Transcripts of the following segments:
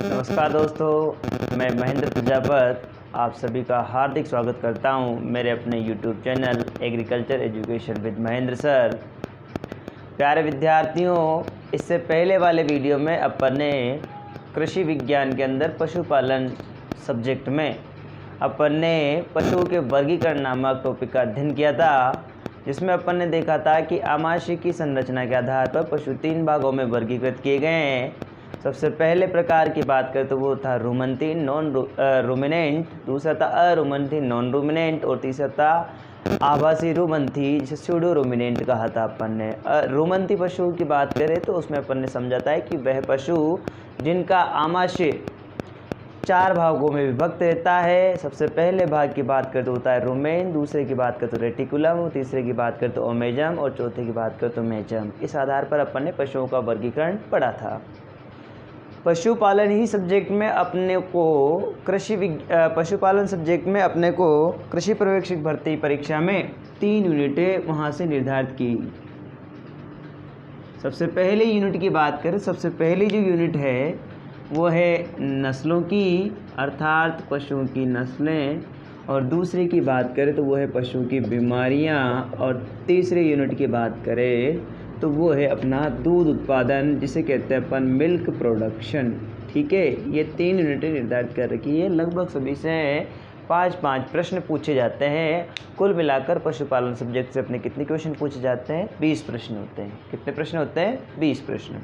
नमस्कार दोस्तों, मैं महेंद्र प्रजापत आप सभी का हार्दिक स्वागत करता हूं मेरे अपने YouTube channel agriculture education with Mahendra sir. प्यारे विद्यार्थियों, इससे पहले वाले वीडियो में अपन ने कृषि विज्ञान के अंदर पशुपालन सब्जेक्ट में अपन ने पशुओं के वर्गीकरण नामक टॉपिक का अध्ययन किया था, जिसमें अपन ने देखा था कि आमाशय की संरचना के आधार पर पशु 3 भागों में वर्गीकृत किए गए हैं। सबसे पहले प्रकार की बात करें तो वो था रुमंथी नॉन रूमिनेंट, दूसरा था अरुमंथी नॉन रूमिनेंट और तीसरा था आभासी रुमंथी, जिसे स्यूडो रूमिनेंट कहा था अपन ने। रुमंथी पशुओं की बात करें तो उसमें अपन ने समझा था कि वह पशु जिनका आमाशय 4 भागों में विभक्त रहता है। सबसे पहले भाग की बात करते होता है रुमेन, दूसरे की बात करते रेटिकुलम, तीसरे की बात करते ओमेजम और चौथे की बात करते मेजम। इस आधार पर अपन ने पशुओं का वर्गीकरण पढ़ा था। पशुपालन ही सब्जेक्ट में अपने को पशुपालन सब्जेक्ट में अपने को कृषि पर्यवेक्षक भर्ती परीक्षा में 3 यूनिटें वहाँ से निर्धारित की। सबसे पहले यूनिट की बात करें, सबसे पहली जो यूनिट है वो है नस्लों की, अर्थात पशुओं की नस्लें, और दूसरे की बात करें तो वो है पशुओं की बीमारियां, और तीसरे यूनिट की बात करें तो वो है अपना दूध उत्पादन, जिसे कहते हैं अपन मिल्क प्रोडक्शन। ठीक है, ये 3 यूनिटें निर्धारित कर रखी है। लगभग सभी से 5-5 प्रश्न पूछे जाते हैं। कुल मिलाकर पशुपालन सब्जेक्ट से अपने कितने क्वेश्चन पूछे जाते हैं? 20 प्रश्न होते हैं। कितने प्रश्न होते हैं? 20 प्रश्न,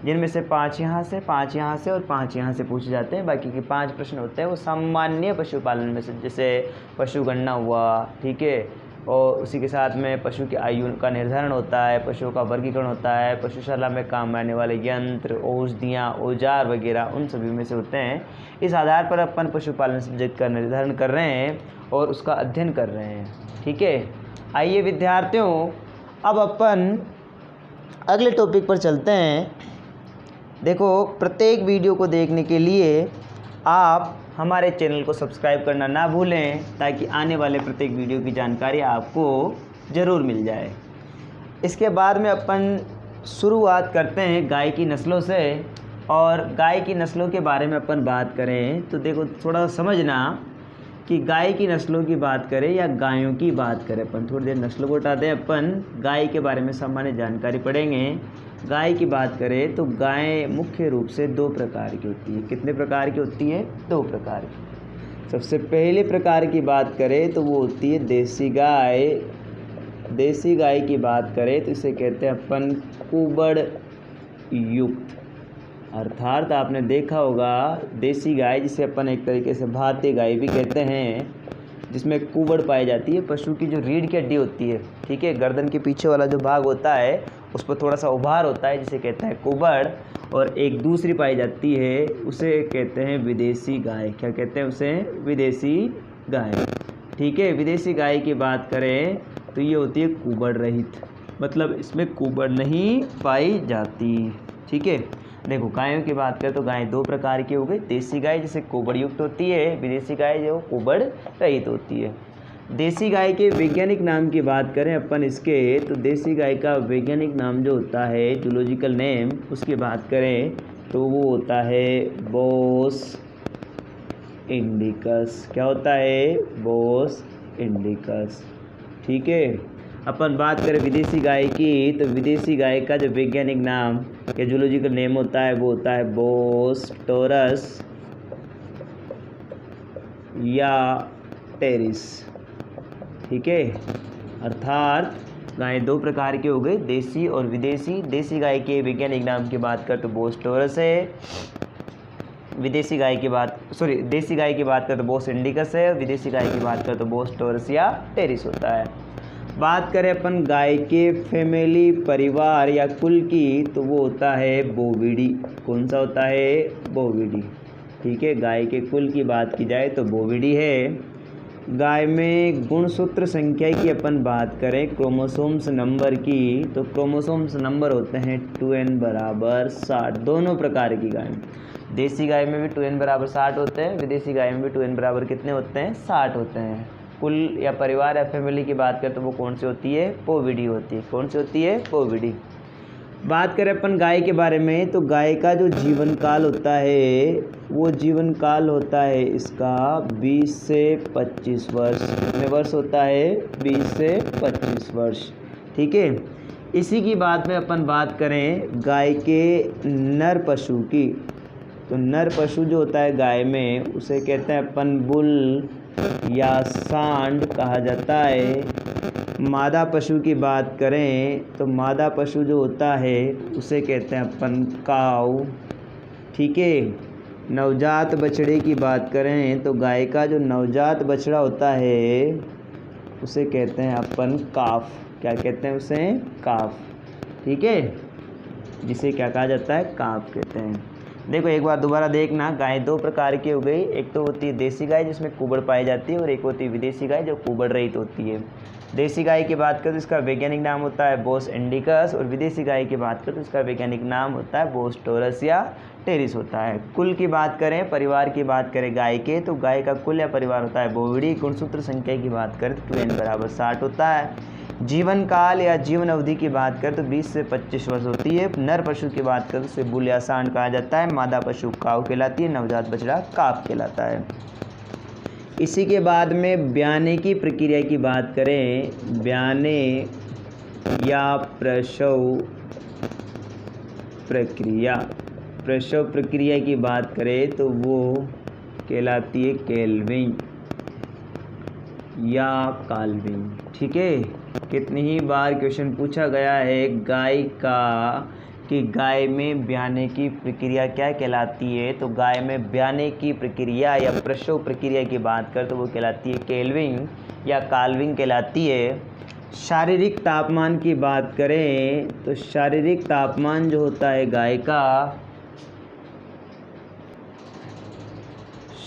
जिनमें से 5 यहाँ से, 5 यहाँ से और 5 यहाँ से पूछे जाते हैं। बाकी के 5 प्रश्न होते हैं वो सामान्य पशुपालन में से, जैसे पशुगणना हुआ, ठीक है, और उसी के साथ में पशु की आयु का निर्धारण होता है, पशुओं का वर्गीकरण होता है, पशुशाला में काम आने वाले यंत्र, औषधियाँ, औजार वगैरह, उन सभी में से होते हैं। इस आधार पर अपन पशुपालन सब्जेक्ट का निर्धारण कर रहे हैं और उसका अध्ययन कर रहे हैं। ठीक है, आइए विद्यार्थियों, अब अपन अगले टॉपिक पर चलते हैं। देखो, प्रत्येक वीडियो को देखने के लिए आप हमारे चैनल को सब्सक्राइब करना ना भूलें, ताकि आने वाले प्रत्येक वीडियो की जानकारी आपको ज़रूर मिल जाए। इसके बाद में अपन शुरुआत करते हैं गाय की नस्लों से, और गाय की नस्लों के बारे में अपन बात करें तो देखो, थोड़ा समझना कि गाय की नस्लों की बात करें या गायों की बात करें, अपन थोड़ी देर नस्लों को हटा दें, अपन गाय के बारे में सामान्य जानकारी पढ़ेंगे। गाय की बात करें तो गाय मुख्य रूप से 2 प्रकार की होती है। कितने प्रकार की होती है? 2 प्रकार की। सबसे पहले प्रकार की बात करें तो वो होती है देसी गाय। देसी गाय की बात करें तो इसे कहते हैं अपन कुबड़ युक्त, अर्थात आपने देखा होगा देसी गाय, जिसे अपन एक तरीके से भारतीय गाय भी कहते हैं, जिसमें कुबड़ पाई जाती है। पशु की जो रीढ़ की हड्डी होती है, ठीक है, गर्दन के पीछे वाला जो भाग होता है उस पर थोड़ा सा उभार होता है, जिसे कहते हैं कुबड़। और एक दूसरी पाई जाती है, उसे कहते हैं विदेशी गाय। क्या कहते हैं उसे? विदेशी गाय। ठीक है, विदेशी गाय की बात करें तो ये होती है कुबड़ रहित, मतलब इसमें कुबड़ नहीं पाई जाती। ठीक है, देखो गायों की बात करें तो गाय 2 प्रकार की हो गई। देसी गाय जिसे कुबड़ युक्त होती है, विदेशी गाय जो कुबड़ रहित होती है। देसी गाय के वैज्ञानिक नाम की बात करें अपन इसके, तो देसी गाय का वैज्ञानिक नाम जो होता है, जूलॉजिकल नेम, उसकी बात करें तो वो होता है बोस इंडिकस। क्या होता है? बोस इंडिकस। ठीक है, अपन बात करें विदेशी गाय की, तो विदेशी गाय का जो वैज्ञानिक नाम या जूलॉजिकल नेम होता है वो होता है बोस टोरस या टेरिस। ठीक है, अर्थात गाय 2 प्रकार की हो गई, देसी और विदेशी। देसी गाय के वैज्ञानिक नाम की बात कर तो बोस टोरस है, देसी गाय की बात कर तो बोस इंडिकस है, और विदेशी गाय की बात कर तो बोस टोरस या टेरिस होता है। बात करें अपन गाय के फैमिली, परिवार या कुल की, तो वो होता है बोविडी। कौन सा होता है? बोविडी। ठीक है, गाय के कुल की बात की जाए तो बोविडी है। गाय में गुणसूत्र संख्या की अपन बात करें, क्रोमोसोम्स नंबर की, तो क्रोमोसोम्स नंबर होते हैं 2n = 60। दोनों प्रकार की गाय, देसी गाय में भी 2n = 60 होते हैं, विदेशी गाय में भी 2n = कितने होते हैं? 60 होते हैं। कुल या परिवार या फैमिली की बात करें तो वो कौन सी होती है? बोविडी होती है। कौन सी होती है? बोविडी। बात करें अपन गाय के बारे में, तो गाय का जो जीवन काल होता है वो जीवन काल होता है इसका 20 से 25 वर्ष। कितने वर्ष होता है? 20 से 25 वर्ष। ठीक है। इसी की बात में अपन बात करें गाय के नर पशु की, तो नर पशु जो होता है गाय में उसे कहते हैं अपन बुल या सांड कहा जाता है। मादा पशु की बात करें तो मादा पशु जो होता है उसे कहते हैं अपन काऊ। ठीक है। नवजात बछड़े की बात करें तो गाय का जो नवजात बछड़ा होता है उसे कहते हैं अपन काफ। क्या कहते हैं उसे? काफ। ठीक है, जिसे क्या कहा जाता है? काफ कहते हैं। देखो एक बार दोबारा देखना, गाय दो प्रकार की हो गई। एक तो होती है देसी गाय जिसमें कुबड़ पाई जाती है, और एक होती है विदेशी गाय जो कुबड़ रहित होती है। देसी गाय की बात करें तो इसका वैज्ञानिक नाम होता है बोस इंडिकस, और विदेशी गाय की बात करें तो इसका वैज्ञानिक नाम होता है बोस टोरस या टेरिस होता है। कुल की बात करें, परिवार की बात करें गाय के, तो गाय का कुल या परिवार होता है बोविडी। गुणसूत्र संख्या की बात करें तो 2n = 60 होता है। जीवन काल या जीवन अवधि की बात करें तो 20 से 25 वर्ष होती है। नर पशु की बात करें तो उसे बुल या सांड कहा जाता है। मादा पशु काऊ कहलाती है। नवजात बछड़ा काफ कहलाता है। इसी के बाद में ब्याने की प्रक्रिया की बात करें, ब्याने या प्रसव प्रक्रिया की बात करें तो वो कहलाती है केल्विंग या काल्विंग। ठीक है। कितनी ही बार क्वेश्चन पूछा गया है गाय का कि गाय में ब्याने की प्रक्रिया क्या कहलाती है, तो गाय में ब्याने की प्रक्रिया या प्रसव प्रक्रिया की बात कर तो वो कहलाती है केल्विंग या काल्विंग कहलाती है। शारीरिक तापमान की बात करें तो शारीरिक तापमान जो होता है गाय का,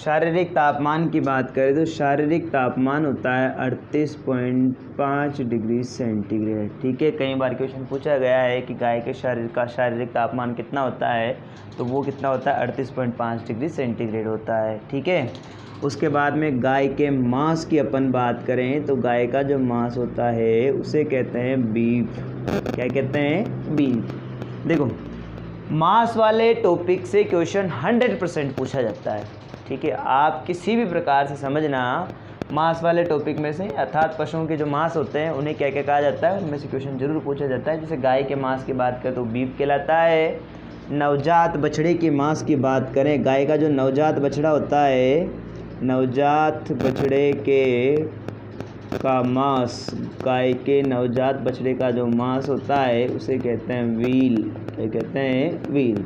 शारीरिक तापमान की बात करें तो शारीरिक तापमान होता है 38.5 डिग्री सेंटीग्रेड। ठीक है। कई बार क्वेश्चन पूछा गया है कि गाय के शरीर का शारीरिक तापमान कितना होता है, तो वो कितना होता है? 38.5 डिग्री सेंटीग्रेड होता है। ठीक है। उसके बाद में गाय के मांस की अपन बात करें तो गाय का जो मांस होता है उसे कहते हैं बीफ। क्या कहते हैं? बीफ। देखो मांस वाले टॉपिक से क्वेश्चन 100% पूछा जाता है। ठीक है। आप किसी भी प्रकार से समझना मांस वाले टॉपिक में से, अर्थात पशुओं के जो मांस होते हैं उन्हें क्या क्या कहा जाता है, उनमें से क्वेश्चन जरूर पूछा जाता है। जैसे गाय के मांस की बात करें तो बीफ कहलाता है। नवजात बछड़े के मांस की बात करें, गाय का जो नवजात बछड़ा होता है, नवजात बछड़े का मांस, गाय के नवजात बछड़े का जो मांस होता है उसे कहते हैं व्हील। क्या कहते हैं? व्हील।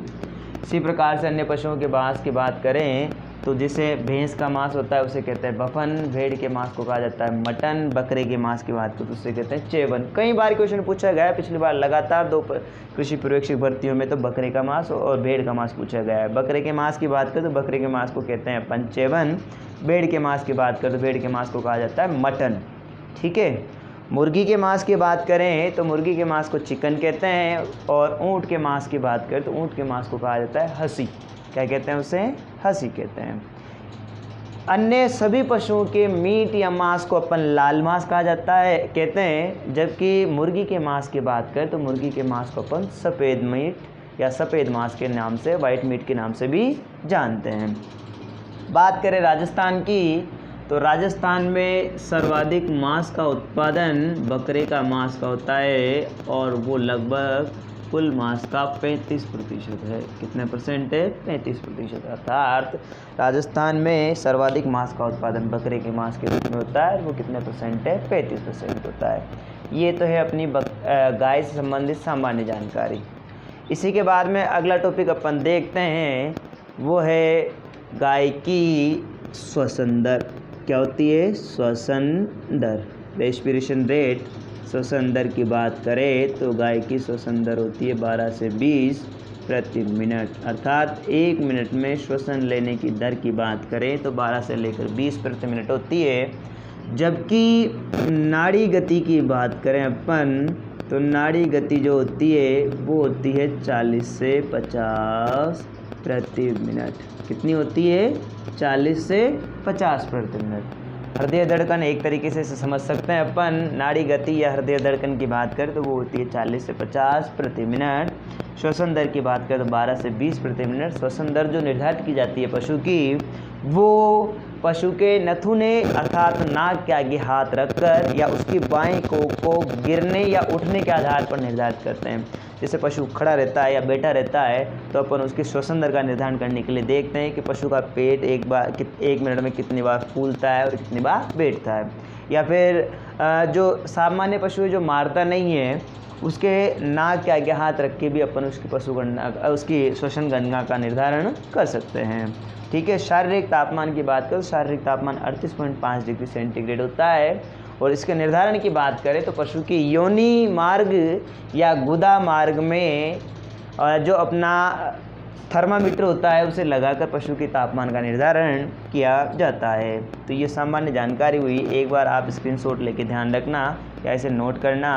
इसी प्रकार से अन्य पशुओं के मांस की बात करें तो जैसे भैंस का मांस होता है उसे कहते हैं बफन, भेड़ के मांस को कहा जाता है मटन, बकरे के मांस की बात करें तो उसे कहते हैं चेवन। कई बार क्वेश्चन पूछा गया है, पिछली बार लगातार 2 कृषि पर्यवेक्षक भर्तियों में तो बकरे का मांस और भेड़ का मांस पूछा गया है। बकरे के मांस की बात करें तो बकरे के मांस को कहते हैं अपन चेवन। भेड़ के मांस की बात करें तो भेड़ के मांस को कहा जाता है मटन। ठीक है। मुर्गी के मांस की बात करें तो मुर्गी के मांस को चिकन कहते हैं, और ऊँट के मांस की बात करें तो ऊँट के मांस को कहा जाता है हंसी। क्या कहते हैं उसे? हंसी कहते हैं। अन्य सभी पशुओं के मीट या मांस को अपन लाल मांस कहा जाता है कहते हैं, जबकि मुर्गी के मांस की बात करें तो मुर्गी के मांस को अपन सफ़ेद मीट या सफ़ेद मांस के नाम से, वाइट मीट के नाम से भी जानते हैं। बात करें राजस्थान की तो राजस्थान में सर्वाधिक मांस का उत्पादन बकरे का मांस का होता है, और वो लगभग कुल मांस का 35% है। कितने परसेंट है? 35%। अर्थात राजस्थान में सर्वाधिक मांस का उत्पादन बकरे के मांस के रूप में होता है, वो कितने परसेंट है? 35% होता है। ये तो है अपनी गाय से संबंधित सामान्य जानकारी। इसी के बाद में अगला टॉपिक अपन देखते हैं, वो है गाय की श्वसन दर। क्या होती है? श्वसन दर, रेस्पिरेशन रेट। श्वसन दर की बात करें तो गाय की श्वसन दर होती है 12 से 20 प्रति मिनट। अर्थात 1 मिनट में श्वसन लेने की दर की बात करें तो 12 से लेकर 20 प्रति मिनट होती है। जबकि नाड़ी गति की बात करें अपन तो नाड़ी गति जो होती है वो होती है 40 से 50 प्रति मिनट। कितनी होती है? 40 से 50 प्रति मिनट। हृदय धड़कन एक तरीके से इसे समझ सकते हैं अपन। नाड़ी गति या हृदय धड़कन की बात करें तो वो होती है 40 से 50 प्रति मिनट। श्वसन दर की बात करें तो 12 से 20 प्रति मिनट। श्वसन दर जो निर्धारित की जाती है पशु की, वो पशु के नथुने अर्थात नाक के आगे हाथ रखकर या उसकी बाएं को गिरने या उठने के आधार पर निर्धारित करते हैं। जैसे पशु खड़ा रहता है या बैठा रहता है तो अपन उसके श्वसन दर का निर्धारण करने के लिए देखते हैं कि पशु का पेट एक मिनट में कितनी बार फूलता है और कितनी बार बैठता है। या फिर जो सामान्य पशु है जो मारता नहीं है, उसके नाक के आगे हाथ रख के भी अपन उसकी श्वसन गणना का निर्धारण कर सकते हैं। ठीक है। शारीरिक तापमान की बात करें तो शारीरिक तापमान 38.5 डिग्री सेंटीग्रेड होता है। और इसके निर्धारण की बात करें तो पशु की योनि मार्ग या गुदा मार्ग में जो अपना थर्मामीटर होता है उसे लगाकर पशु के तापमान का निर्धारण किया जाता है। तो ये सामान्य जानकारी हुई। एक बार आप स्क्रीनशॉट लेके ध्यान रखना या इसे नोट करना।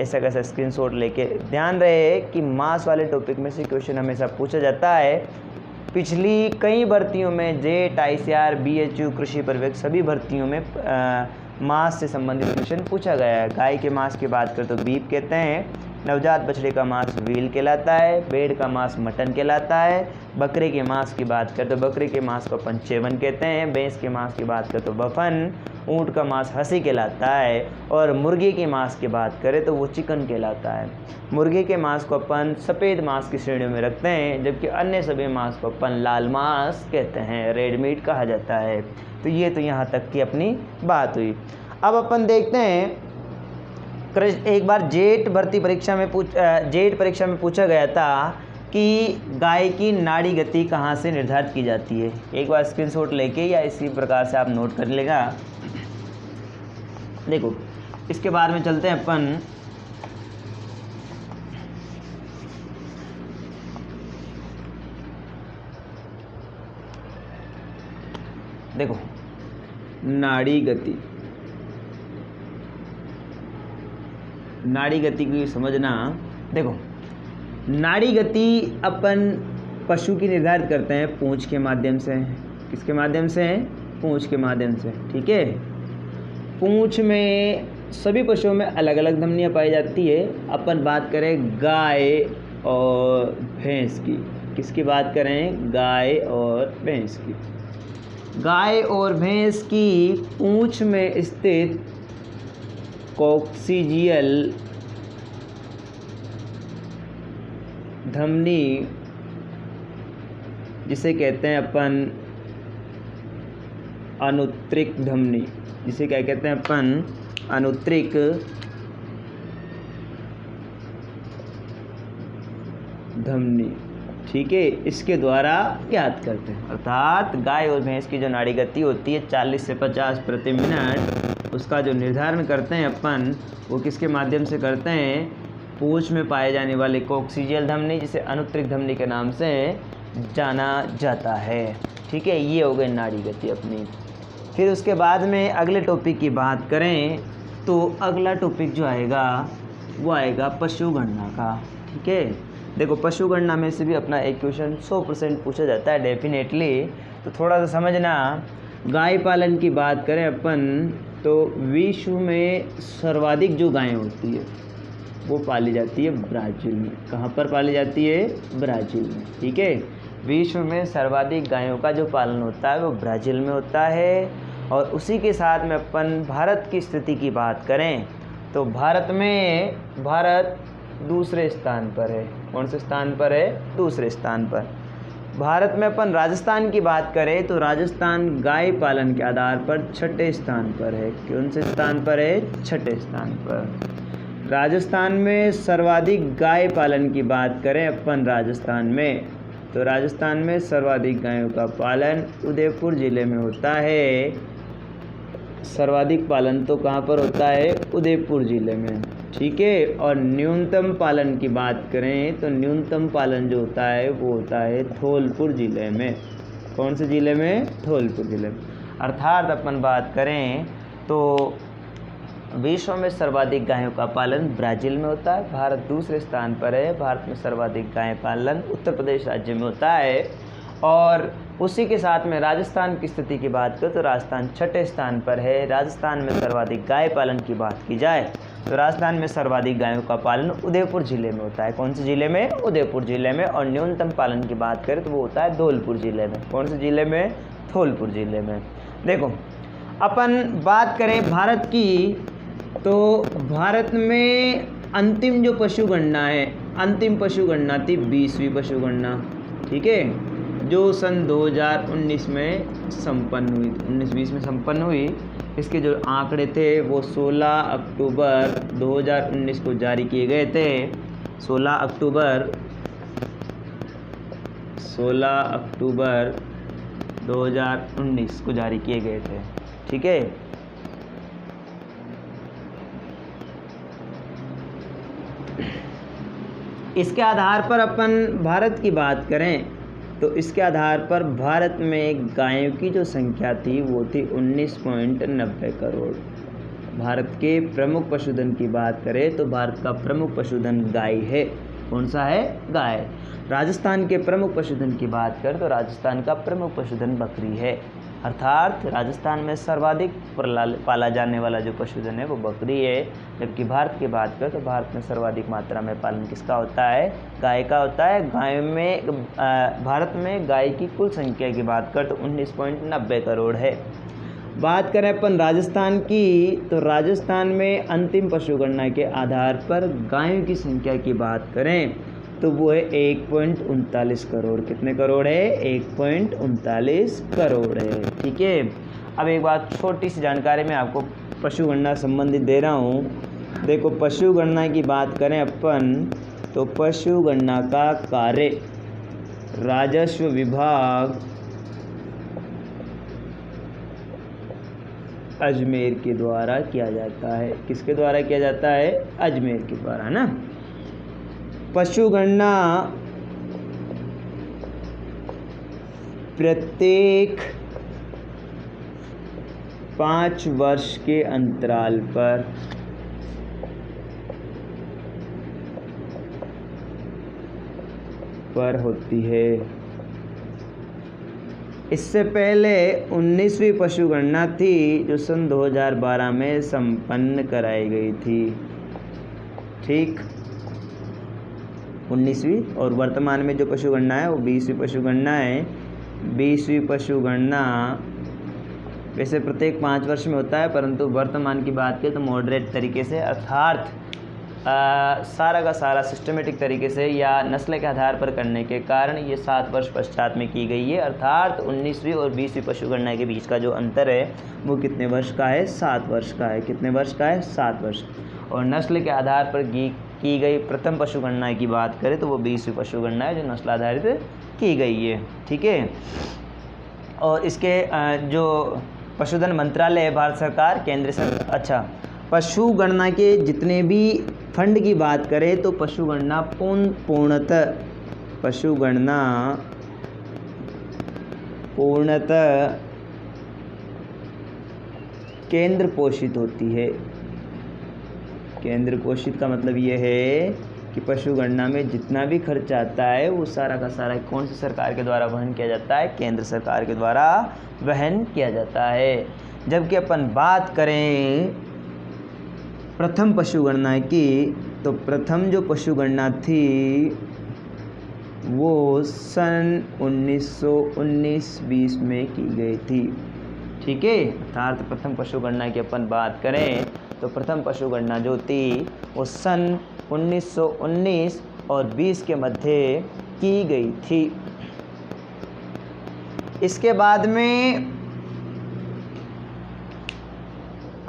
ऐसा कैसा स्क्रीनशॉट लेके ध्यान रहे कि मास वाले टॉपिक में से क्वेश्चन हमेशा पूछा जाता है। पिछली कई भर्तियों में जेट, ICR, BHU, कृषि पर्यवेक्षक सभी भर्तियों में मांस से संबंधित क्वेश्चन पूछा गया है। गाय के मांस की बात करें तो बीफ कहते हैं। नवजात बछड़े का मांस व्हील कहलाता है। भेड़ का मांस मटन कहलाता है। बकरे के मांस की बात करें तो बकरे के मांस को अपन चेवन कहते हैं। भैंस के मांस की बात करें तो बफन। ऊँट का मांस हंसी कहलाता है। और मुर्गे के मांस की बात करें तो वो चिकन कहलाता है। मुर्गे के मांस को अपन सफ़ेद मांस की श्रेणी में रखते हैं, जबकि अन्य सभी मांस को अपन लाल मांस कहते हैं, रेड मीट कहा जाता है। तो ये तो यहाँ तक की अपनी बात हुई। अब अपन देखते हैं, एक बार जेट परीक्षा में पूछा गया था कि गाय की नाड़ी गति कहाँ से निर्धारित की जाती है। एक बार स्क्रीनशॉट लेके या इसी प्रकार से आप नोट कर लेगा। देखो इसके बारे में चलते हैं अपन। देखो नाड़ी गति की समझना। देखो नाड़ी गति अपन पशु की निर्धारित करते हैं पूंछ के माध्यम से। किसके माध्यम से? पूंछ के माध्यम से। ठीक है। पूंछ में सभी पशुओं में अलग अलग धमनियाँ पाई जाती है। अपन बात करें गाय और भैंस की। किसकी बात करें? गाय और भैंस की। गाय और भैंस की पूंछ में स्थित कॉक्सिजियल धमनी, जिसे कहते हैं अपन अनुत्तरिक धमनी, जिसे क्या कहते हैं अपन? अनुत्तरिक धमनी। ठीक है। इसके द्वारा ज्ञात करते हैं। अर्थात गाय और भैंस की जो नाड़ी गति होती है 40 से 50 प्रति मिनट, उसका जो निर्धारण करते हैं अपन वो किसके माध्यम से करते हैं? पूंछ में पाए जाने वाले कॉक्सिजियल धमनी, जिसे अनुत्तरिक धमनी के नाम से जाना जाता है। ठीक है। ये हो गई नाड़ी गति अपनी। फिर उसके बाद में अगले टॉपिक की बात करें तो अगला टॉपिक जो आएगा वो आएगा पशु गणना का। ठीक है। देखो पशु गणना में से भी अपना एक क्वेश्चन 100% पूछा जाता है डेफिनेटली। तो थोड़ा सा समझना। गाय पालन की बात करें अपन तो विश्व में सर्वाधिक जो गायें होती है वो पाली जाती है ब्राज़ील में। कहाँ पर पाली जाती है? ब्राज़ील में। ठीक है। विश्व में सर्वाधिक गायों का जो पालन होता है वो ब्राज़ील में होता है। और उसी के साथ में अपन भारत की स्थिति की बात करें तो भारत दूसरे स्थान पर है। कौन से स्थान पर है? दूसरे स्थान पर। भारत में अपन राजस्थान की बात करें तो राजस्थान गाय पालन के आधार पर 6ठे स्थान पर है। कौन से स्थान पर है? 6ठे स्थान पर। राजस्थान में सर्वाधिक गाय पालन की बात करें अपन राजस्थान में तो राजस्थान में सर्वाधिक गायों का पालन उदयपुर ज़िले में होता है। सर्वाधिक पालन तो कहाँ पर होता है? उदयपुर ज़िले में। ठीक है। और न्यूनतम पालन की बात करें तो न्यूनतम पालन जो होता है वो होता है धौलपुर ज़िले में। कौन से ज़िले में? धौलपुर ज़िले में। अर्थात अपन बात करें तो विश्व में सर्वाधिक गायों का पालन ब्राज़ील में होता है। भारत दूसरे स्थान पर है। भारत में सर्वाधिक गाय पालन उत्तर प्रदेश राज्य में होता है। और उसी के साथ में राजस्थान की स्थिति की बात करें तो राजस्थान छठे स्थान पर है। राजस्थान में सर्वाधिक गाय पालन की बात की जाए तो राजस्थान में सर्वाधिक गायों का पालन उदयपुर जिले में होता है। कौन से जिले में? उदयपुर जिले में। और न्यूनतम पालन की बात करें तो वो होता है धौलपुर जिले में। कौन से जिले में? धौलपुर जिले में। देखो अपन बात करें भारत की, तो भारत में अंतिम जो पशु गणना है, अंतिम पशु गणना थी 20वीं पशु गणना, ठीक है, जो सन 2019 में संपन्न हुई, 19-20 में संपन्न हुई। इसके जो आंकड़े थे वो 16 अक्टूबर 2019 को जारी किए गए थे। 16 अक्टूबर 2019 को जारी किए गए थे, ठीक है। इसके आधार पर अपन भारत की बात करें तो इसके आधार पर भारत में गायों की जो संख्या थी वो थी 19.90 करोड़। भारत के प्रमुख पशुधन की बात करें तो भारत का प्रमुख पशुधन गाय है। कौन सा है? गाय। राजस्थान के प्रमुख पशुधन की बात करें तो राजस्थान का प्रमुख पशुधन बकरी है, अर्थात राजस्थान में सर्वाधिक पाला जाने वाला जो पशुधन है वो बकरी है। जबकि भारत की बात करें तो भारत में सर्वाधिक मात्रा में पालन किसका होता है? गाय का होता है। गाय में भारत में गाय की कुल संख्या की बात करें तो 19.90 करोड़ है। बात करें अपन राजस्थान की तो राजस्थान में अंतिम पशुगणना के आधार पर गायों की संख्या की बात करें तो वो है 1.39 करोड़। कितने करोड़ है? 1.39 करोड़ है, ठीक है। अब एक बात छोटी सी जानकारी मैं आपको पशुगणना संबंधित दे रहा हूँ। देखो पशुगणना की बात करें अपन तो पशुगणना का कार्य राजस्व विभाग अजमेर के द्वारा किया जाता है। किसके द्वारा किया जाता है? अजमेर के द्वारा ना। पशुगणना प्रत्येक 5 वर्ष के अंतराल पर होती है। इससे पहले 19वीं पशुगणना थी जो सन 2012 में संपन्न कराई गई थी, ठीक, 19वीं। और वर्तमान में जो पशुगणना है वो 20वीं पशुगणना है। 20वीं पशुगणना वैसे प्रत्येक 5 वर्ष में होता है, परंतु वर्तमान की बात करें तो मॉडरेट तरीके से, अर्थात सारा का सारा सिस्टमेटिक तरीके से या नस्ल के आधार पर करने के कारण ये 7 वर्ष पश्चात में की गई है। अर्थात 19वीं और 20वीं पशुगणना के बीच का जो अंतर है वो कितने वर्ष का है? 7 वर्ष का है। कितने वर्ष का है? 7 वर्ष। और नस्ल के आधार पर की गई प्रथम पशुगणना की बात करें तो वो 20वीं पशुगणना है जो नस्ल आधारित की गई है, ठीक है। और इसके जो पशुधन मंत्रालय है भारत सरकार, केंद्र सरकार, अच्छा, पशुगणना के जितने भी फंड की बात करें तो पशुगणना पूर्णतः केंद्र पोषित होती है। केंद्र पोषित का मतलब ये है कि पशुगणना में जितना भी खर्च आता है वो सारा का सारा कौन सी सरकार के द्वारा वहन किया जाता है? केंद्र सरकार के द्वारा वहन किया जाता है। जबकि अपन बात करें प्रथम पशुगणना की तो प्रथम जो पशुगणना थी वो सन 1919-20 में की गई थी, ठीक है। अर्थात प्रथम पशुगणना की अपन बात करें तो प्रथम पशुगणना जो थी वो सन 1919 और 20 के मध्य की गई थी। इसके बाद में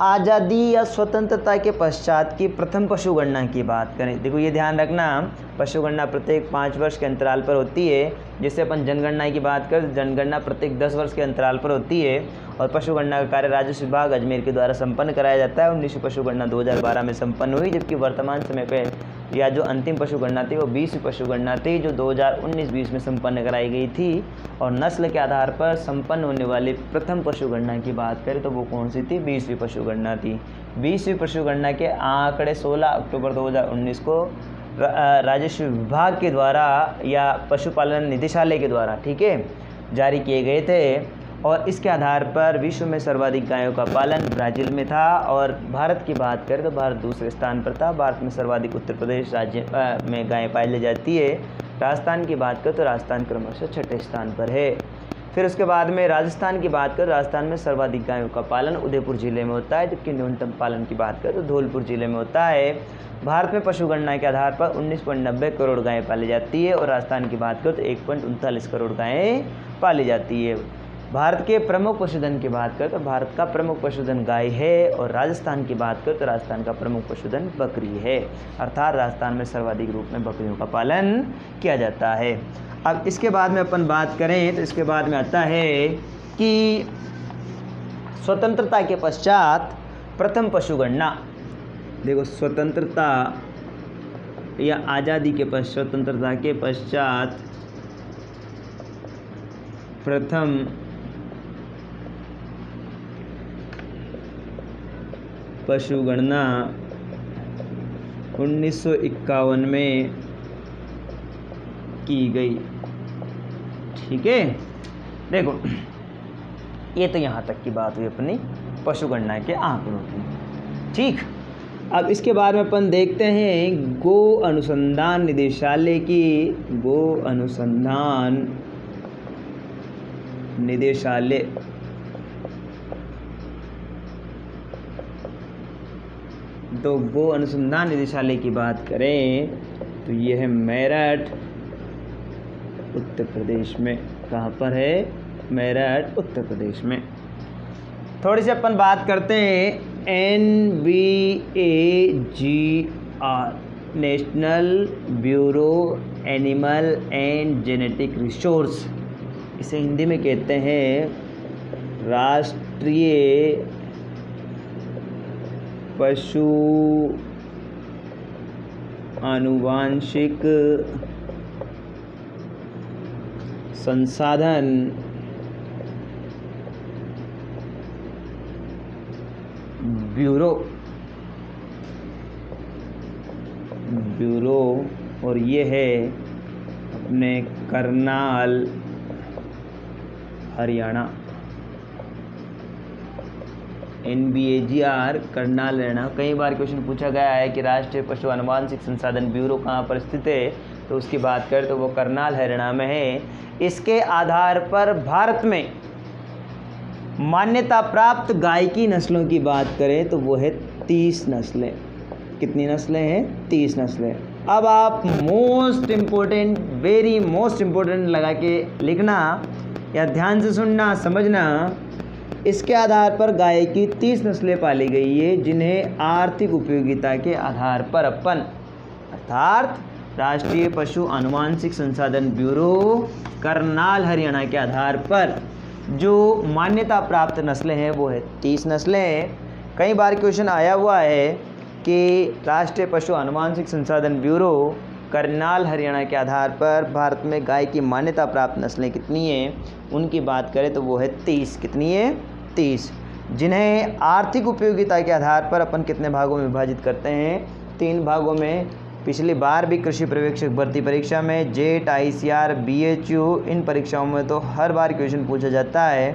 आज़ादी या स्वतंत्रता के पश्चात की प्रथम पशुगणना की बात करें, देखो ये ध्यान रखना, पशुगणना प्रत्येक 5 वर्ष के अंतराल पर होती है। जैसे अपन जनगणना की बात करें, जनगणना प्रत्येक 10 वर्ष के अंतराल पर होती है। और पशुगणना का कार्य राजस्व विभाग अजमेर के द्वारा संपन्न कराया जाता है। 19वीं पशुगणना 2012 में संपन्न हुई, जबकि वर्तमान समय पर या जो अंतिम पशुगणना थी वो 20वीं पशुगणना थी जो 2019-20 में संपन्न कराई गई थी। और नस्ल के आधार पर संपन्न होने वाली प्रथम पशुगणना की बात करें तो वो कौन सी थी? 20वीं पशुगणना थी। 20वीं पशुगणना के आंकड़े 16 अक्टूबर 2019 को राजस्व विभाग के द्वारा या पशुपालन निदेशालय के द्वारा, ठीक है, जारी किए गए थे और इसके आधार पर विश्व में सर्वाधिक गायों का पालन ब्राज़ील में था। और भारत की बात करें तो भारत दूसरे स्थान पर था। भारत में सर्वाधिक उत्तर प्रदेश राज्य में गायें पाई जाती है। राजस्थान की बात करें तो राजस्थान क्रमशः छठे स्थान पर है। फिर उसके बाद में राजस्थान की बात करें, राजस्थान में सर्वाधिक गायों का पालन उदयपुर जिले में होता है, जबकि न्यूनतम पालन की बात करें तो धौलपुर जिले में होता है। भारत में पशु गणना के आधार पर 19.90 करोड़ गायें पाली जाती है और राजस्थान की बात करें तो 1.39 करोड़ गायें पाली जाती है। भारत के प्रमुख पशुधन की बात करें तो भारत का प्रमुख पशुधन गाय है और राजस्थान की बात करें तो राजस्थान का प्रमुख पशुधन बकरी है, अर्थात राजस्थान में सर्वाधिक रूप में बकरियों का पालन किया जाता है। अब इसके बाद में अपन बात करें तो इसके बाद में आता है कि स्वतंत्रता के पश्चात प्रथम पशुगणना। देखो, स्वतंत्रता या आज़ादी के पश्चात, स्वतंत्रता के पश्चात प्रथम पशुगणना 1951 में की गई। ठीक है, देखो ये तो यहाँ तक की बात हुई अपनी पशुगणना के आंकड़ों की। ठीक, अब इसके बाद में अपन देखते हैं गो अनुसंधान निदेशालय की, गो अनुसंधान निदेशालय। तो गो अनुसंधान निदेशालय की बात करें तो ये है मेरठ, उत्तर प्रदेश में। कहाँ पर है? मेरठ, उत्तर प्रदेश में। थोड़ी सी अपन बात करते हैं NBAGR, national bureau animal and genetic resource. इसे हिंदी में कहते हैं राष्ट्रीय पशु आनुवांशिक संसाधन ब्यूरो, और ये है अपने करनाल, हरियाणा। NBAGR करनाल, हरियाणा। कई बार क्वेश्चन पूछा गया है कि राष्ट्रीय पशु आनुवांशिक संसाधन ब्यूरो कहाँ पर स्थित है, तो उसकी बात करें तो वो करनाल, हरियाणा में है। इसके आधार पर भारत में मान्यता प्राप्त गाय की नस्लों की बात करें तो वो है 30 नस्लें। कितनी नस्लें हैं? 30 नस्लें। अब आप most important, very most important लगा के लिखना या ध्यान से सुनना, समझना। इसके आधार पर गाय की 30 नस्लें पाली गई है, जिन्हें आर्थिक उपयोगिता के आधार पर अपन, अर्थात राष्ट्रीय पशु आनुवांशिक संसाधन ब्यूरो करनाल, हरियाणा के आधार पर जो मान्यता प्राप्त नस्लें हैं वो है 30 नस्लें। कई बार क्वेश्चन आया हुआ है कि राष्ट्रीय पशु आनुवांशिक संसाधन ब्यूरो करनाल, हरियाणा के आधार पर भारत में गाय की मान्यता प्राप्त नस्लें कितनी हैं, उनकी बात करें तो वो है 30। कितनी है? 30, जिन्हें आर्थिक उपयोगिता के आधार पर अपन कितने भागों में विभाजित करते हैं? 3 भागों में। पिछली बार भी कृषि पर्यवेक्षक भर्ती परीक्षा में, जेट, ICR, BHU, इन परीक्षाओं में तो हर बार क्वेश्चन पूछा जाता है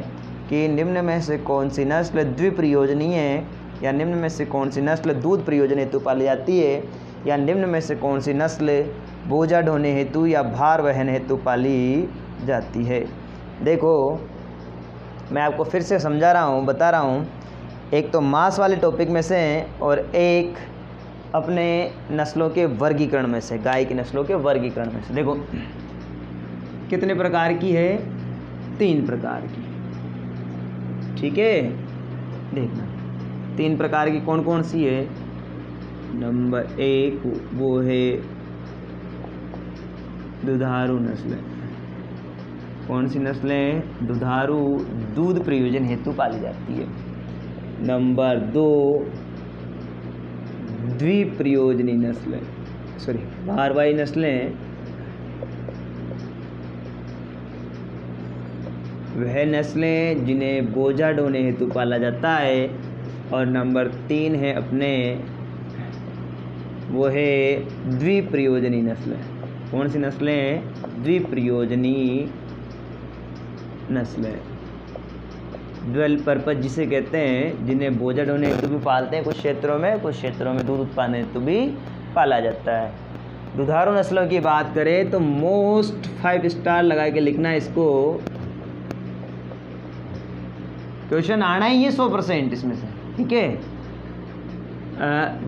कि निम्न में से कौन सी नस्ल द्विप्रयोजनीय है, या निम्न में से कौन सी नस्ल दूध प्रयोजन हेतु पाली जाती है, या निम्न में से कौन सी नस्ल बोझा ढोने हेतु या भार वहन हेतु पाली जाती है। देखो, मैं आपको फिर से समझा रहा हूँ, बता रहा हूँ। एक तो मांस वाले टॉपिक में से और एक अपने नस्लों के वर्गीकरण में से, गाय की नस्लों के वर्गीकरण में से। देखो कितने प्रकार की है? 3 प्रकार की। ठीक है, देखना 3 प्रकार की कौन कौन सी है। नंबर 1 वो है दुधारू नस्लें। कौन सी नस्लें? दुधारू, दूध प्रयोजन हेतु पाली जाती है। नंबर 2 द्विप्रयोजनी नस्लें, भारवाही नस्लें। वह नस्लें जिन्हें बोझा ढोने हेतु पाला जाता है। और नंबर 3 है अपने, वो है द्विप्रयोजनी नस्लें। कौन सी नस्लें? द्विप्रयोजनी नस्लें। ड्वेल पर्पज जिसे कहते हैं, जिन्हें बोझा ढोने हेतु भी पालते हैं कुछ क्षेत्रों में दूध उत्पादन हेतु भी पाला जाता है। दुधारू नस्लों की बात करें तो मोस्ट 5 स्टार लगा के लिखना है इसको, क्वेश्चन आना ही है 100% इसमें से, ठीक है।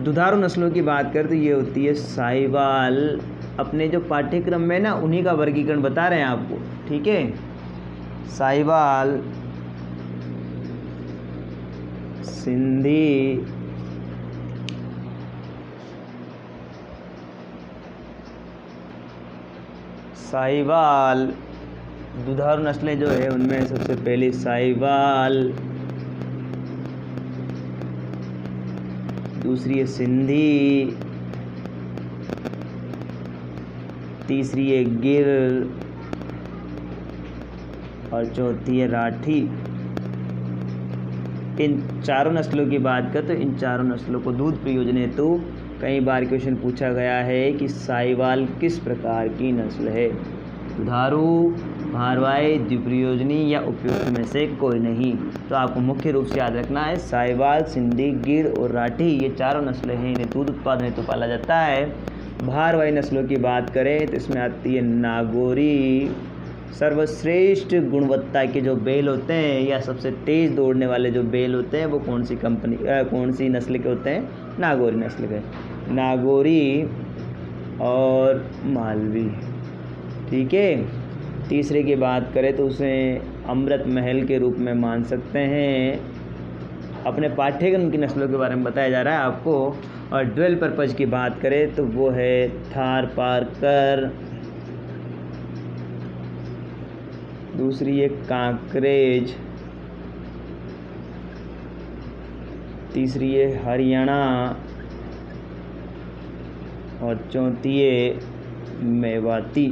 दुधारू नस्लों की बात करें तो ये होती है साहिवाल। अपने जो पाठ्यक्रम में ना उन्हीं का वर्गीकरण बता रहे हैं आपको, ठीक है। साहिवाल, सिंधी, साहिवाल, दुधारू नस्लें जो है उनमें सबसे पहली साहिवाल, दूसरी है सिंधी, तीसरी है गिर और चौथी है राठी। इन चारों नस्लों की बात करें तो इन चारों नस्लों को दूध प्रयोजन हेतु कई बार क्वेश्चन पूछा गया है कि साहिवाल किस प्रकार की नस्ल है। दुधारू, भारवाही, द्विप्रयोजनी या उपयुक्त में से कोई नहीं। तो आपको मुख्य रूप से याद रखना है साहिवाल, सिंधी, गिर और राठी ये चारों नस्लें हैं, इन्हें दूध उत्पादन हेतु पाला जाता है। भारवाही नस्लों की बात करें तो इसमें आती है नागौरी। सर्वश्रेष्ठ गुणवत्ता के जो बैल होते हैं या सबसे तेज़ दौड़ने वाले जो बैल होते हैं वो कौन सी नस्ल के होते हैं? नागौरी नस्ल के, नागौरी और मालवी, ठीक है। तीसरे की बात करें तो उसे अमृत महल के रूप में मान सकते हैं। अपने पाठ्यक्रम की नस्लों के बारे में बताया जा रहा है आपको। और ड्वेल पर्पज की बात करें तो वो है थारपारकर, दूसरी है कांकरेज, तीसरी है हरियाणा और चौथी है मेवाती,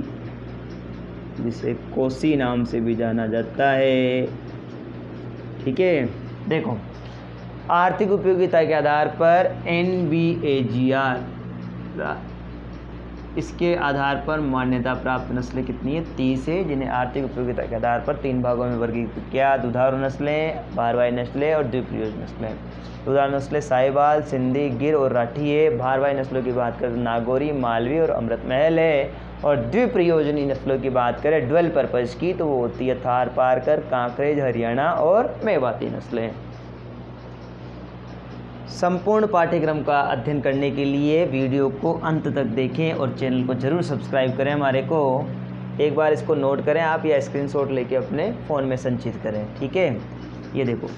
जिसे कोसी नाम से भी जाना जाता है, ठीक है। देखो, आर्थिक उपयोगिता के आधार पर NBAGR, इसके आधार पर मान्यता प्राप्त नस्लें कितनी है? 30 है, जिन्हें आर्थिक उपयोगिता के आधार पर 3 भागों में वर्गीकृत किया। दुधारू नस्लें, भारवाही नस्लें और द्विप्रयोजन नस्लें। दुधारू नस्लें साहिवाल, सिंधी, गिर और राठी है। भारवाही नस्लों की बात करें तो नागौरी, मालवी और अमृत महल है। और द्विप्रयोजनी नस्लों की बात करें ड्वेल पर्पज की तो वो होती है थारपारकर, कांकरेज, हरियाणा और मेवाती नस्लें। संपूर्ण पाठ्यक्रम का अध्ययन करने के लिए वीडियो को अंत तक देखें और चैनल को ज़रूर सब्सक्राइब करें हमारे को। एक बार इसको नोट करें आप या स्क्रीनशॉट लेके अपने फ़ोन में संचित करें, ठीक है। ये देखो,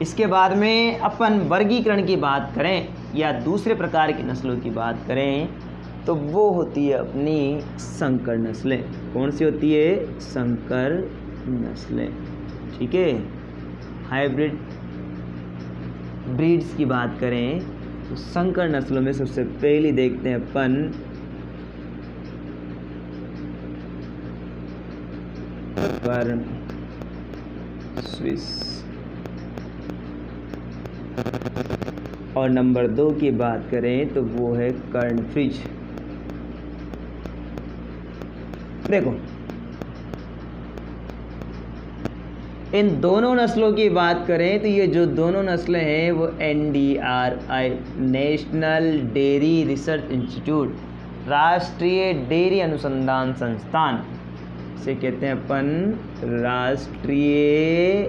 इसके बाद में अपन वर्गीकरण की बात करें या दूसरे प्रकार की नस्लों की बात करें तो वो होती है अपनी संकर नस्लें। कौन सी होती है? संकर नस्लें, ठीक है। हाइब्रिड ब्रीड्स की बात करें तो संकर नस्लों में सबसे पहली देखते हैं अपन कर्ण स्विस, और नंबर 2 की बात करें तो वो है कर्ण फ्रिज। देखो, इन दोनों नस्लों की बात करें तो ये जो दोनों नस्लें हैं वो NDRI, national dairy research institute, राष्ट्रीय डेयरी अनुसंधान संस्थान से कहते हैं अपन राष्ट्रीय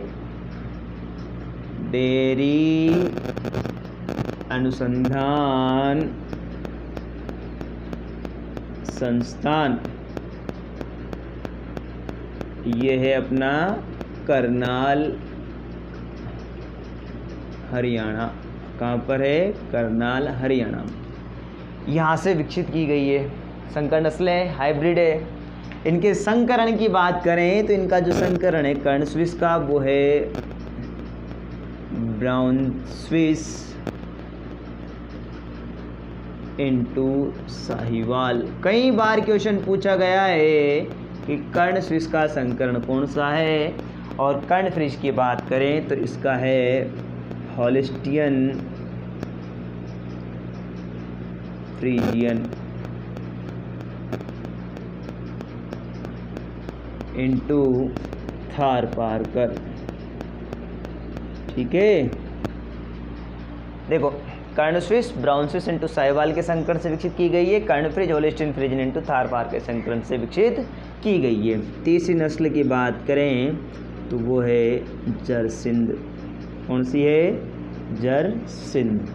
डेयरी अनुसंधान संस्थान। ये है अपना करनाल, हरियाणा। कहाँ पर है? करनाल, हरियाणा। यहाँ से विकसित की गई है। संकर नस्लें हाइब्रिड है। इनके संकरण की बात करें तो इनका जो संकरण है कर्ण स्विस का वो है ब्राउन स्विस इनटू साहिवाल। कई बार क्वेश्चन पूछा गया है कि कर्ण स्विस का संकरण कौन सा है। और कर्ण फ्रिज की बात करें तो इसका है हॉलिस्टियन फ्रीजियन। इंटू थारपारकर। ठीक है, देखो कर्णस्विस ब्राउन स्विस इंटू साहिवाल के संकरण से विकसित की गई है, कर्णफ्रिज होल्स्टीन फ्रिजियन इंटू थारपारकर के संकरण से विकसित की गई है। तीसरी नस्ल की बात करें तो वो है जरसिंध। कौन सी है? जरसिंध।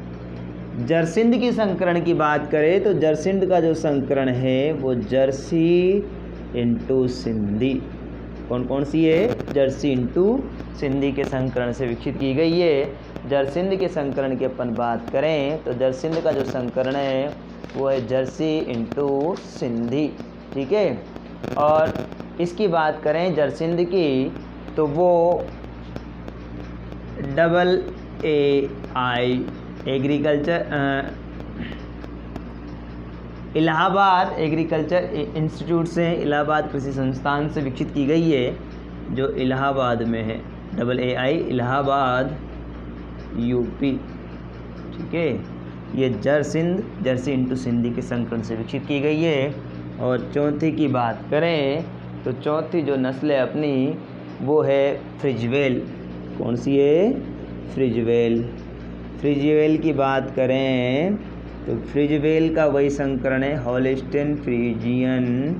जरसिंध की संकरण की बात करें तो जरसिंध का जो संकरण है वो जर्सी इंटू सिंधी। कौन सी है? जर्सी इंटू सिंधी के संकरण से विकसित की गई है। जरसिंध के संकरण की अपन बात करें तो जरसिंध का जो संकरण है वो है जर्सी इंटू सिंधी। ठीक है, और इसकी बात करें जरसिंध की तो वो AA agriculture Allahabad agriculture institute से, इलाहाबाद कृषि संस्थान से विकसित की गई है, जो इलाहाबाद में है। AA Allahabad UP. ठीक है, ये जरसिंध जर्सी इंटू सिंधी के संकरण से विकसित की गई है। और चौथी की बात करें तो चौथी जो नस्ल है अपनी वो है फ्रिजवेल। कौन सी है? फ्रिजवेल। फ्रिजवेल की बात करें तो फ्रिजवेल का वही संकरण है होल्स्टीन फ्रीजियन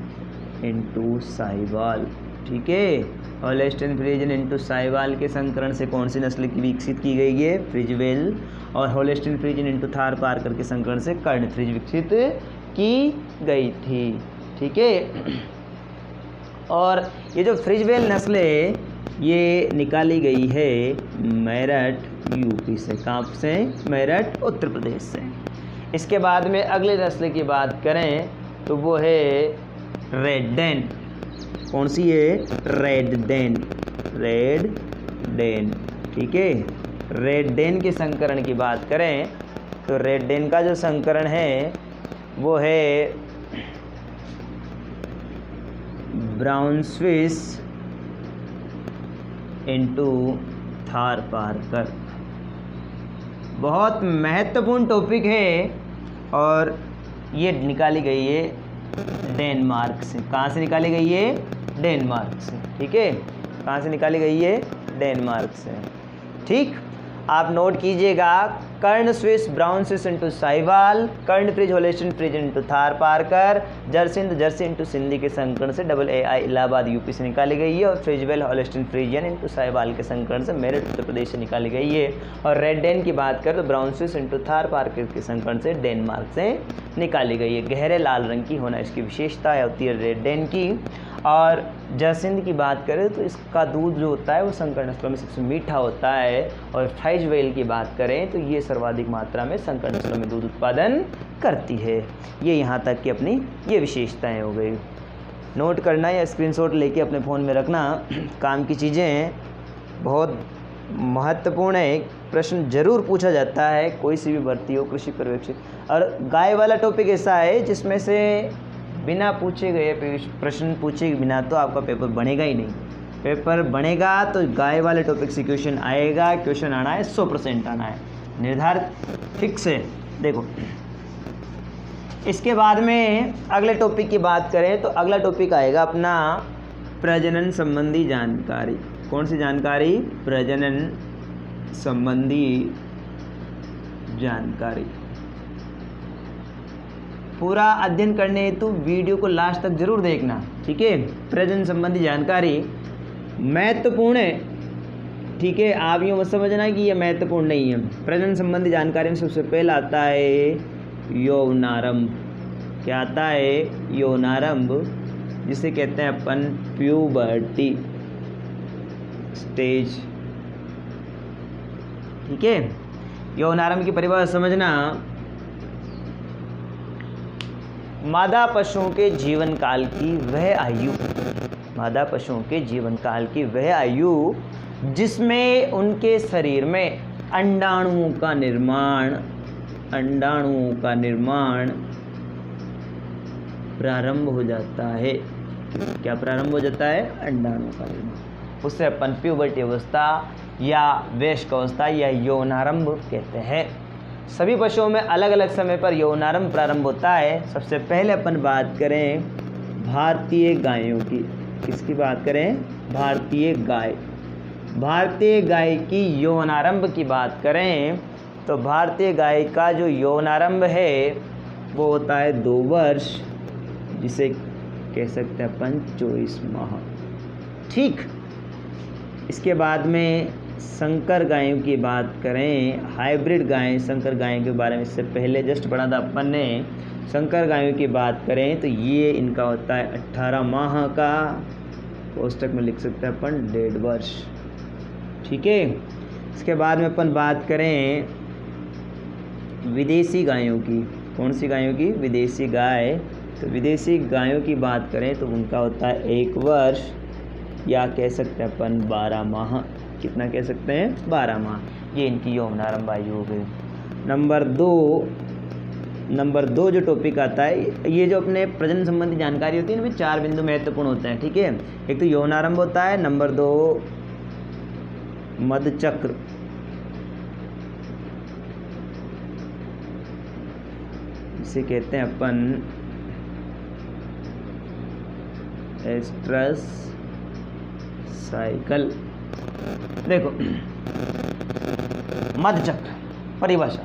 इंटू साहिवाल। ठीक है, होल्स्टीन फ्रीजियन इंटू साहिवाल के संकरण से कौन सी नस्ल की विकसित की गई है? फ्रिजवेल। और होल्स्टीन फ्रीजियन इंटू थारपारकर के संकरण से कर्णफ्रिज विकसित की गई थी। ठीक है, और ये जो फ्रिजवेल नस्ल है ये निकाली गई है मेरठ यूपी से। कहाँ से? मेरठ उत्तर प्रदेश से। इसके बाद में अगले नस्ल की बात करें तो वो है रेड डेन। कौन सी है? Red den. Red den. ठीक है, रेड डेन के संकरण की बात करें तो रेड डेन का जो संकरण है वो है ब्राउन स्विस इंटू थारपारकर। बहुत महत्वपूर्ण टॉपिक है और ये निकाली गई है डेनमार्क से। कहाँ से निकाली गई है? डेनमार्क से। ठीक है, कहाँ से निकाली गई है? डेनमार्क से। ठीक, आप नोट कीजिएगा Karan Swiss Brown Swiss into Sahiwal, Karan Fries Holstein Friesian into Tharparkar, Jersind Jersey into Sindhi के संकरण से AA इलाहाबाद यूपी से निकाली गई है। और फ्रिजवेल होल्स्टीन फ्रीजियन इंटू साहिवाल के संकरण से मेरठ उत्तर प्रदेश से निकाली गई है। और रेड डेन की बात करें तो ब्राउन स्विस इंटू थारपारकर के संकरण से डेनमार्क से निकाली गई है। गहरे लाल रंग की होना इसकी विशेषता होती है रेड डेन की। और जरसिंध की बात करें तो इसका दूध जो होता है वो संकर नस्लों में सबसे मीठा होता है। और फ्रिजवेल की बात करें तो ये सर्वाधिक मात्रा में संकर नस्लों में दूध उत्पादन करती है। ये यहाँ तक की अपनी ये विशेषताएं हो गई। नोट करना या स्क्रीनशॉट लेके अपने फ़ोन में रखना, काम की चीज़ें बहुत महत्वपूर्ण है। प्रश्न जरूर पूछा जाता है, कोई सी भी भर्ती हो, कृषि पर्यवेक्षक। और गाय वाला टॉपिक ऐसा है जिसमें से बिना पूछे गए प्रश्न पूछे बिना तो आपका पेपर बनेगा ही नहीं। पेपर बनेगा तो गाय वाले टॉपिक से क्वेश्चन आएगा। क्वेश्चन आना है 100% आना है, निर्धारित फिक्स है। देखो, इसके बाद में अगले टॉपिक की बात करें तो अगला टॉपिक आएगा अपना प्रजनन संबंधी जानकारी। कौन सी जानकारी? प्रजनन संबंधी जानकारी। पूरा अध्ययन करने हेतु वीडियो को लास्ट तक जरूर देखना। ठीक है, प्रजनन संबंधी जानकारी महत्वपूर्ण है। ठीक है, आप यूँ मत समझना कि ये महत्वपूर्ण नहीं है। प्रजनन संबंधी जानकारी में सबसे पहला आता है यौनारंभ। क्या आता है? यौनारंभ, जिसे कहते हैं अपन प्यूबर्टी स्टेज। ठीक है, यौनारंभ की परिभाषा समझना। मादा पशुओं के जीवन काल की वह आयु, मादा पशुओं के जीवन काल की वह आयु जिसमें उनके शरीर में अंडाणुओं का निर्माण प्रारंभ हो जाता है। क्या प्रारंभ हो जाता है? अंडाणुओं का निर्माण। उससे अपन प्यूबर्टी अवस्था या वयस्क अवस्था या यौनारंभ कहते हैं। सभी पशुओं में अलग अलग समय पर यौनारंभ प्रारंभ होता है। सबसे पहले अपन बात करें भारतीय गायों की। किसकी बात करें? भारतीय गाय। भारतीय गाय की यौनारंभ की बात करें तो भारतीय गाय का जो यौनारंभ है वो होता है 2 वर्ष, जिसे कह सकते हैं अपन 24 माह। ठीक। इसके बाद में संकर गायों की बात करें, हाइब्रिड गायें, संकर गायों के बारे में इससे पहले जस्ट पढ़ा था अपन ने। संकर गायों की बात करें तो ये इनका होता है 18 माह का, कोष्टक में लिख सकते हैं अपन 1.5 वर्ष। ठीक है। इसके बाद में अपन बात करें विदेशी गायों की। कौन सी गायों की? विदेशी गाय। तो विदेशी गायों की बात करें तो उनका होता है 1 वर्ष, या कह सकते हैं अपन 12 माह। कितना कह सकते हैं? 12 माह। ये इनकी यौनारंभ आयु हो गई। नंबर दो जो टॉपिक आता है, ये जो अपने प्रजनन संबंधी जानकारी होती है इनमें 4 बिंदु महत्वपूर्ण होते हैं। ठीक है। एक तो यौनारंभ होता है, नंबर 2 मधचक्र, इसे कहते हैं अपन एस्ट्रस साइकिल। देखो मधचक्र परिभाषा,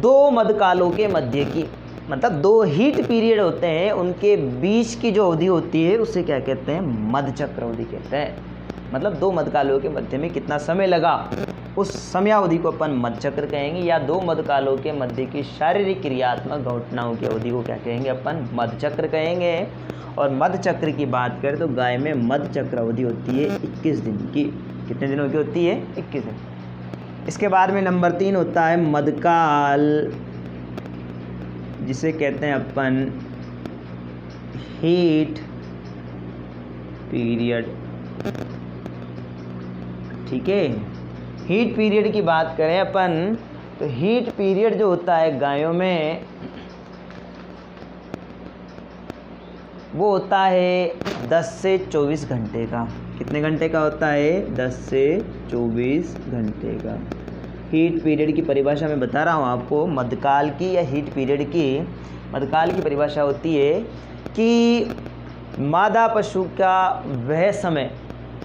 2 मधकालों के मध्य की, मतलब 2 हीट पीरियड होते हैं, उनके बीच की जो अवधि होती है उसे क्या कहते हैं? मधचक्र अवधि कहते हैं। मतलब 2 मधकालों के मध्य में कितना समय लगा, उस समयावधि को अपन मधचक्र कहेंगे, या 2 मधकालों के मध्य की शारीरिक क्रियात्मक घटनाओं की अवधि को क्या कहेंगे? अपन मधचक्र कहेंगे। और मधचक्र की बात करें तो गाय में मधचक्र अवधि होती है 21 दिन की। कितने दिनों की होती है? 21 दिन। इसके बाद में नंबर 3 होता है मधकाल, जिसे कहते हैं अपन हीट पीरियड। ठीक है। हीट पीरियड की बात करें अपन तो हीट पीरियड जो होता है गायों में वो होता है 10 से 24 घंटे का। कितने घंटे का होता है? 10 से 24 घंटे का। हीट पीरियड की परिभाषा मैं बता रहा हूँ आपको, मधकाल की या हीट पीरियड की। मधकाल की परिभाषा होती है कि मादा पशु का वह समय,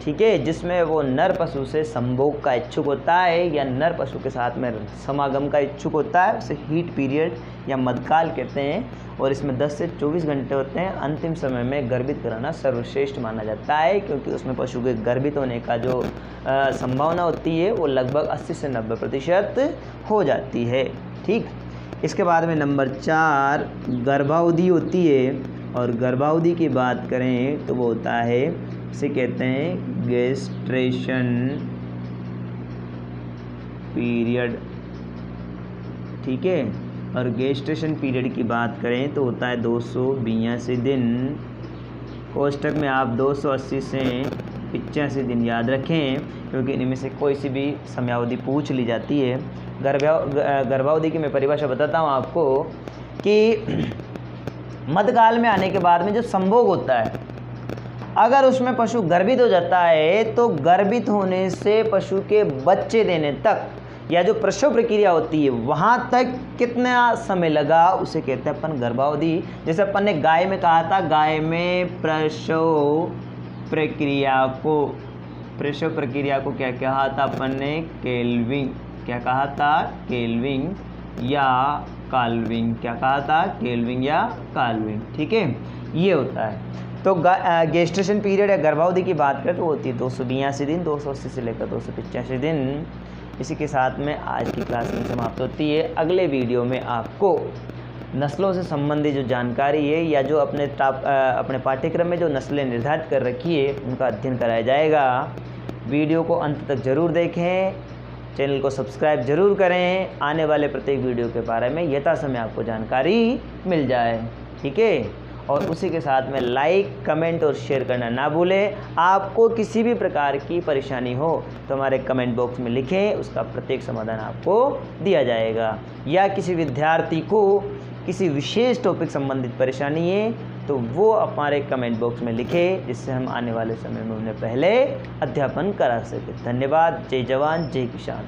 ठीक है, जिसमें वो नर पशु से संभोग का इच्छुक होता है या नर पशु के साथ में समागम का इच्छुक होता है, उसे हीट पीरियड या मधकाल कहते हैं। और इसमें 10 से 24 घंटे होते हैं। अंतिम समय में गर्भित कराना सर्वश्रेष्ठ माना जाता है, क्योंकि उसमें पशु के गर्भित होने का जो संभावना होती है वो लगभग 80 से 90% हो जाती है। ठीक। इसके बाद में नंबर 4 गर्भावधि होती है। और गर्भावधि की बात करें तो वो होता है, इसे कहते हैं गेस्ट्रेशन पीरियड। ठीक है। और गेस्ट्रेशन पीरियड की बात करें तो होता है 282 दिन। कोष्टक में आप 280 से 85 दिन याद रखें, क्योंकि इनमें से कोई सी भी समयावधि पूछ ली जाती है। गर्भावधि की मैं परिभाषा बताता हूँ आपको कि मधकाल में आने के बाद में जो संभोग होता है, अगर उसमें पशु गर्भित हो जाता है तो गर्भित होने से पशु के बच्चे देने तक या जो प्रसव प्रक्रिया होती है वहाँ तक कितना समय लगा, उसे कहते हैं अपन गर्भावधि। जैसे अपन ने गाय में कहा था, गाय में प्रसव प्रक्रिया को क्या कहा था अपन ने? केल्विंग। क्या कहा था? केल्विंग या काल्विंग। क्या कहा था? केल्विंग या काल्विंग। ठीक है। ये होता है। तो गेस्ट्रेशन पीरियड या गर्भावधि की बात करें तो होती है 282 दिन, 280 से लेकर 285 दिन। इसी के साथ में आज की क्लास में समाप्त होती है। अगले वीडियो में आपको नस्लों से संबंधित जो जानकारी है या जो अपने पाठ्यक्रम में जो नस्लें निर्धारित कर रखी है उनका अध्ययन कराया जाएगा। वीडियो को अंत तक ज़रूर देखें, चैनल को सब्सक्राइब जरूर करें, आने वाले प्रत्येक वीडियो के बारे में यथासमय आपको जानकारी मिल जाए। ठीक है। और उसी के साथ में लाइक, कमेंट और शेयर करना ना भूलें। आपको किसी भी प्रकार की परेशानी हो तो हमारे कमेंट बॉक्स में लिखें, उसका प्रत्येक समाधान आपको दिया जाएगा। या किसी विद्यार्थी को किसी विशेष टॉपिक संबंधित परेशानी है तो वो हमारे कमेंट बॉक्स में लिखे, जिससे हम आने वाले समय में उन्हें पहले अध्यापन करा सकें। धन्यवाद। जय जवान जय किसान।